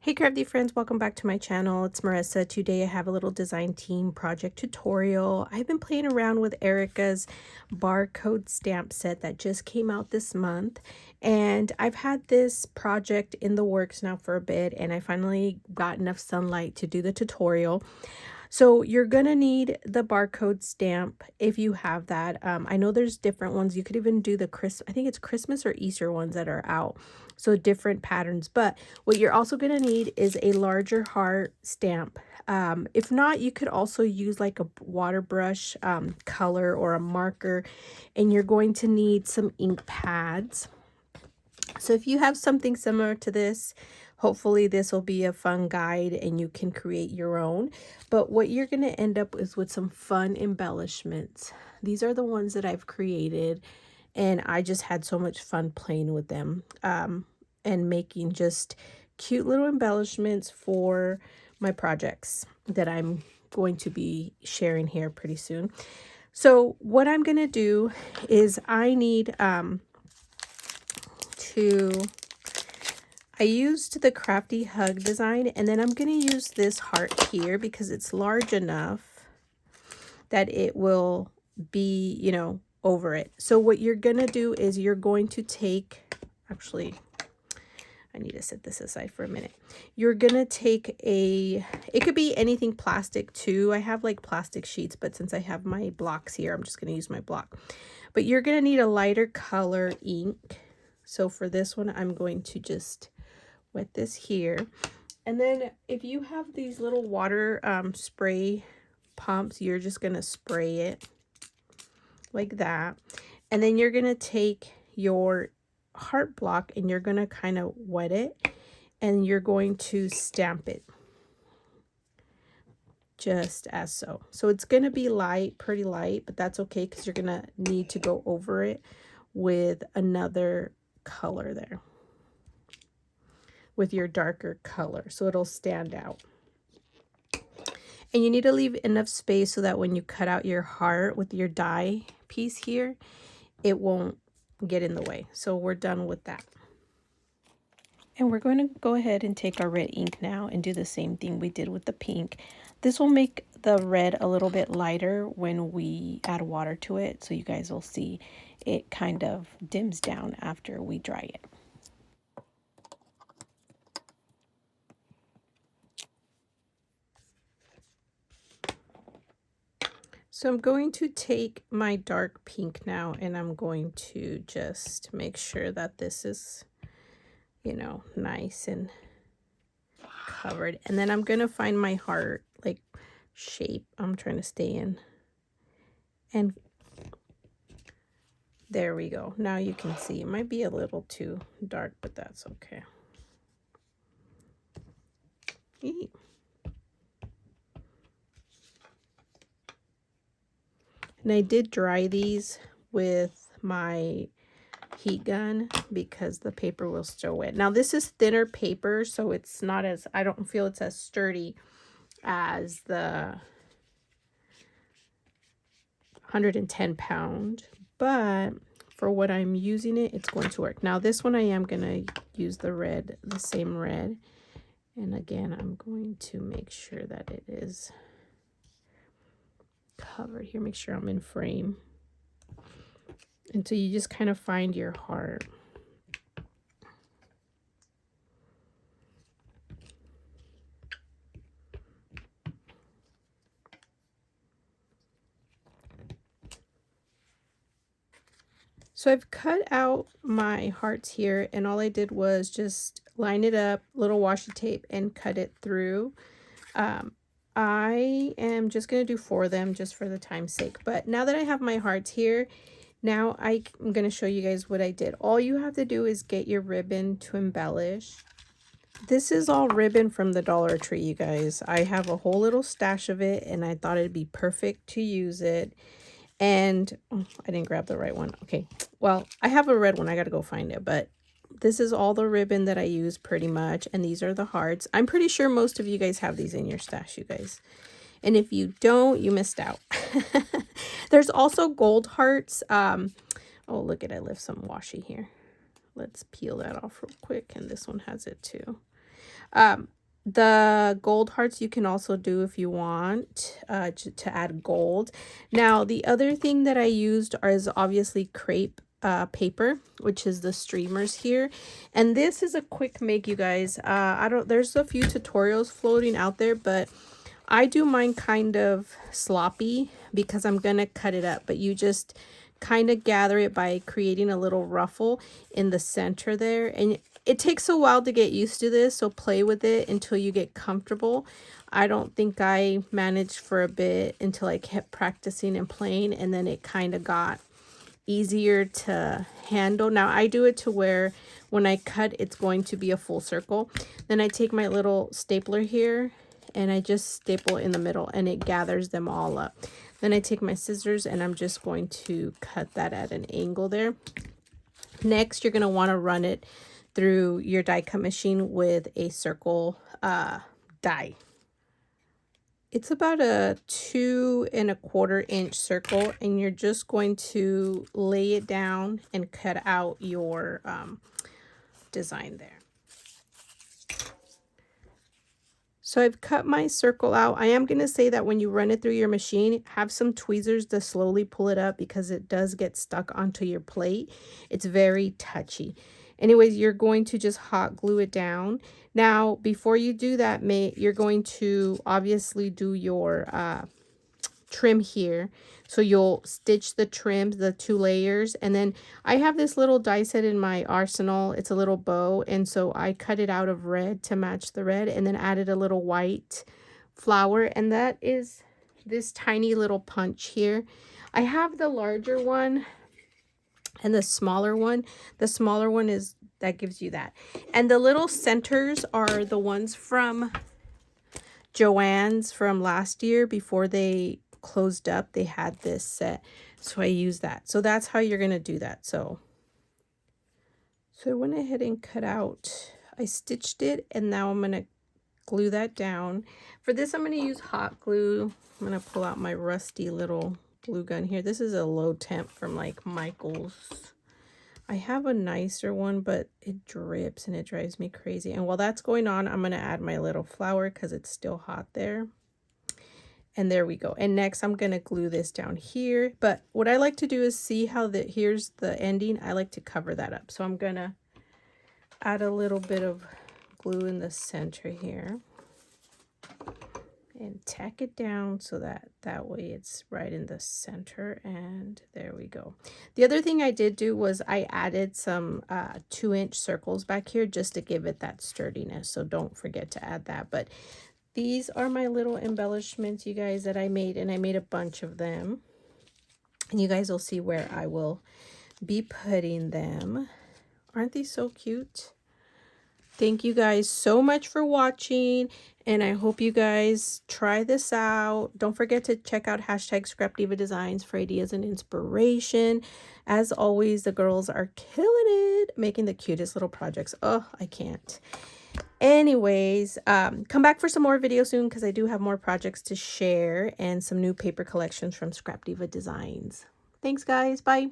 Hey Crafty Friends, welcome back to my channel. It's Marissa. Today I have a little design team project tutorial. I've been playing around with Erica's barcode stamp set that just came out this month. And I've had this project in the works now for a bit, and I finally got enough sunlight to do the tutorial. So you're gonna need the barcode stamp if you have that. I know there's different ones. You could even do the I think it's Christmas or Easter ones that are out. So different patterns. But what you're also gonna need is a larger heart stamp. If not, you could also use like a water brush color or a marker, and you're going to need some ink pads. So if you have something similar to this, hopefully this will be a fun guide and you can create your own. But what you're going to end up is with some fun embellishments. These are the ones that I've created, and I just had so much fun playing with them and making just cute little embellishments for my projects that I'm going to be sharing here pretty soon. So what I'm going to do is I need I used the Crafty Hug design, and then I'm going to use this heart here because it's large enough that it will be, you know, over it. So what you're going to do is you're going to take, actually, I need to set this aside for a minute. You're going to take it could be anything plastic too. I have like plastic sheets, but since I have my blocks here, I'm just going to use my block. But you're going to need a lighter color ink. So for this one, I'm going to just wet this here. And then if you have these little water spray pumps, you're just going to spray it like that. And then you're going to take your heart block and you're going to kind of wet it. And you're going to stamp it. Just as so. So it's going to be light, pretty light, but that's okay because you're going to need to go over it with another color there, with your darker color, so it'll stand out. And you need to leave enough space so that when you cut out your heart with your die piece here, it won't get in the way. So we're done with that. And we're going to go ahead and take our red ink now and do the same thing we did with the pink. This will make the red a little bit lighter when we add water to it, so you guys will see it kind of dims down after we dry it. So I'm going to take my dark pink now, and I'm going to just make sure that this is, you know, nice and covered. And then I'm going to find my heart, like, shape I'm trying to stay in. And there we go. Now you can see it might be a little too dark, but that's okay. Eee. And I did dry these with my heat gun because the paper will still wet. Now this is thinner paper, so it's not as, I don't feel it's as sturdy as the 110 pound, but for what I'm using it, it's going to work. Now this one I am going to use the red, the same red. And again, I'm going to make sure that it is covered here. Make sure I'm in frame. Until you just kind of find your heart. So I've cut out my hearts here, and all I did was just line it up, little washi tape, and cut it through. I am just going to do 4 of them just for the time's sake. But now that I have my hearts here, now I'm going to show you guys what I did. All you have to do is get your ribbon to embellish. This is all ribbon from the Dollar Tree, you guys. I have a whole little stash of it, and I thought it'd be perfect to use it. And oh, I didn't grab the right one. Okay, well, I have a red one. I got to go find it. But this is all the ribbon that I use pretty much. And these are the hearts. I'm pretty sure most of you guys have these in your stash, you guys. And if you don't, you missed out. There's also gold hearts. Oh, look at, I left some washi here. Let's peel that off real quick. And this one has it too. The gold hearts you can also do if you want to add gold. Now, the other thing that I used is obviously crepe paper, which is the streamers here. And this is a quick make, you guys. There's a few tutorials floating out there, but I do mine kind of sloppy because I'm gonna cut it up, but you just kind of gather it by creating a little ruffle in the center there. And it takes a while to get used to this, so play with it until you get comfortable. I don't think I managed for a bit until I kept practicing and playing, and then it kind of got easier to handle. Now I do it to where when I cut, it's going to be a full circle. Then I take my little stapler here and I just staple in the middle, and it gathers them all up. Then I take my scissors and I'm just going to cut that at an angle there. Next, you're going to want to run it through your die cut machine with a circle die. It's about a 2 1/4 inch circle, and you're just going to lay it down and cut out your design there. So I've cut my circle out. I am going to say that when you run it through your machine, have some tweezers to slowly pull it up because it does get stuck onto your plate. It's very touchy. Anyways, you're going to just hot glue it down. Now, before you do that, you're going to obviously do your trim here. So you'll stitch the trims, the 2 layers, and then I have this little die set in my arsenal. It's a little bow, and so I cut it out of red to match the red, and then added a little white flower, and that is this tiny little punch here. I have the larger one and the smaller one. The smaller one is that gives you that, and the little centers are the ones from Joann's from last year before they closed up. They had this set, so I use that. So that's how you're going to do that. So I went ahead and cut out, I stitched it, and now I'm going to glue that down. For this, I'm going to use hot glue. I'm going to pull out my rusty little glue gun here. This is a low temp from like Michael's. I have a nicer one, but it drips and it drives me crazy. And while that's going on, I'm going to add my little flower because it's still hot there. And there we go. And next I'm going to glue this down here. But what I like to do is see how here's the ending. I like to cover that up. So I'm going to add a little bit of glue in the center here. And tack it down so that way it's right in the center. And there we go. The other thing I did do was I added some 2-inch circles back here just to give it that sturdiness. So don't forget to add that. But these are my little embellishments, you guys, that I made, and I made a bunch of them. And you guys will see where I will be putting them. Aren't these so cute? Thank you guys so much for watching, and I hope you guys try this out. Don't forget to check out #ScrapDiva Designs for ideas and inspiration. As always, the girls are killing it, making the cutest little projects. Oh, I can't. Anyways, come back for some more videos soon because I do have more projects to share and some new paper collections from ScrapDiva Designs. Thanks, guys. Bye.